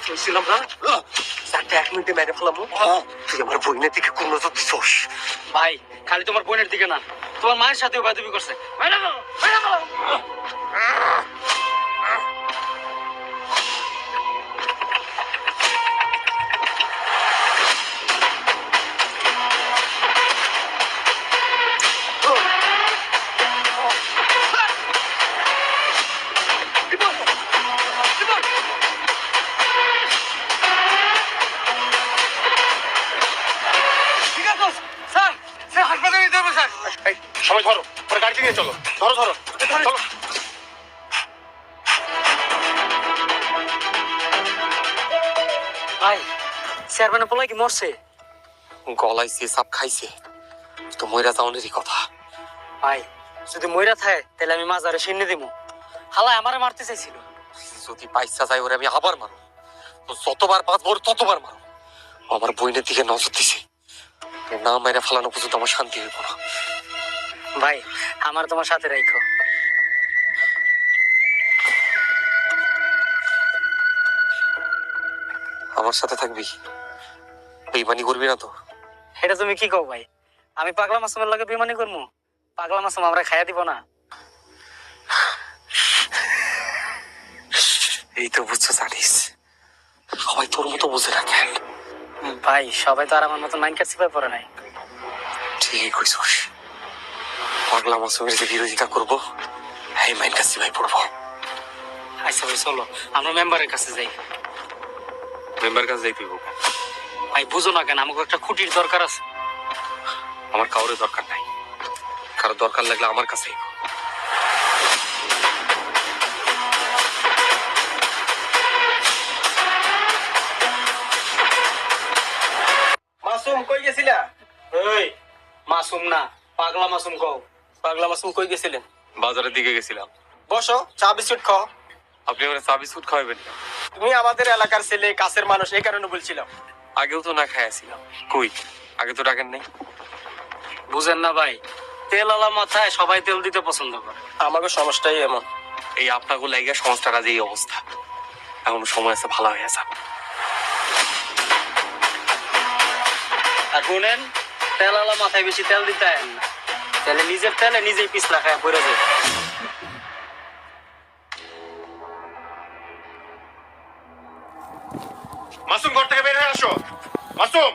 বলছিলাম না চারটা 1 মিনিটে মেরে ফেলাম। তুই আমার বোনের দিকে কোন নজর দিছস? ভাই খালি তোমার বোনের দিকে না, তোমার মায়ের সাথেও বাদবি করছে। সবাই ধরো, পরে গাড়িতে নিয়ে চলো। ধরো ধরো চলো। ভাই চেয়ারম্যানের পোলাই কি মরছে? গলায় সে সাপ খাইছে তো মইরা যাওনেরই কথা। ভাই যদি মইরা থাকে তাহলে আমি মাজারে সিন্নি দিব। হালা আমারে মারতে চাইছিল। যদি পয়সা যায় ওরে আমি আবার মারো। তো যতবার বাঁচবো ওর ততবার মারো। আমার বোনের দিকে নজর দিছে, না মেরে ফেলানো পর্যন্ত আমার শান্তি হইব না। ভাই আমার তোমার সাথে রাখো। আমার সাথে থাকবি, বেইমানি করবি না তো? এটা তুমি কি কও ভাই? আমি পাগলা মাসুমের লগে বেমানি করবো? পাগলা মাসুম আমরা খাইয়া দিব না? এই তো বুঝছো জানিস, সবাই তোর মতো বুঝে রাখেন। ভাই সবাই তো আর আমার মতন মাইন্ড কাট সিপাই পড়ে নাই। ঠিকই কইছস, পাগলা মাসুমের যে বিরোধিতা করবো এই মাইন্ড কাছে ভাই পড়বো। আচ্ছা ভাই চলো আমরা মেম্বারের কাছে যাই। মেম্বার কাছে যাই তুই? ভাই বুঝো না কেন, আমাকে একটা খুঁটির দরকার আছে। আমার কাউরে দরকার নাই, কারো দরকার লাগলে আমার কাছেই। মাসুম কই গেছিলা? ওই মাসুম না, পাগলা মাসুম কও। পাগলা মাসুম কই গেছিলেন? বাজারের দিকে গেছিলাম। বসো, চা বিস্কুট খাও। আপনি আমার চা বিস্কুট খাওয়াবেন? তুমি আমাদের এলাকার ছেলে, কাছের মানুষ, এই কারণে বলছিলাম। আগেও তো না খাইয়াছিলাম। কই আগে তো ডাকেন নাই। বুঝেন না ভাই, তেল আলা মাথায় সবাই তেল দিতে পছন্দ করে। আমাকে সমস্যাই এমন। এই আপনাকে লাইগা সংস্থার কাজে এই অবস্থা। এখন সময় আছে ভালো হয়ে যাবে। আর শুনেন, তেল আলা মাথায় বেশি তেল দিতে আয়েন না, তাহলে নিজের তেলে নিজেই পিছলা খায় পড়ে যাবে। মাসুম ঘর থেকে বের হয়ে আসো। মাসুম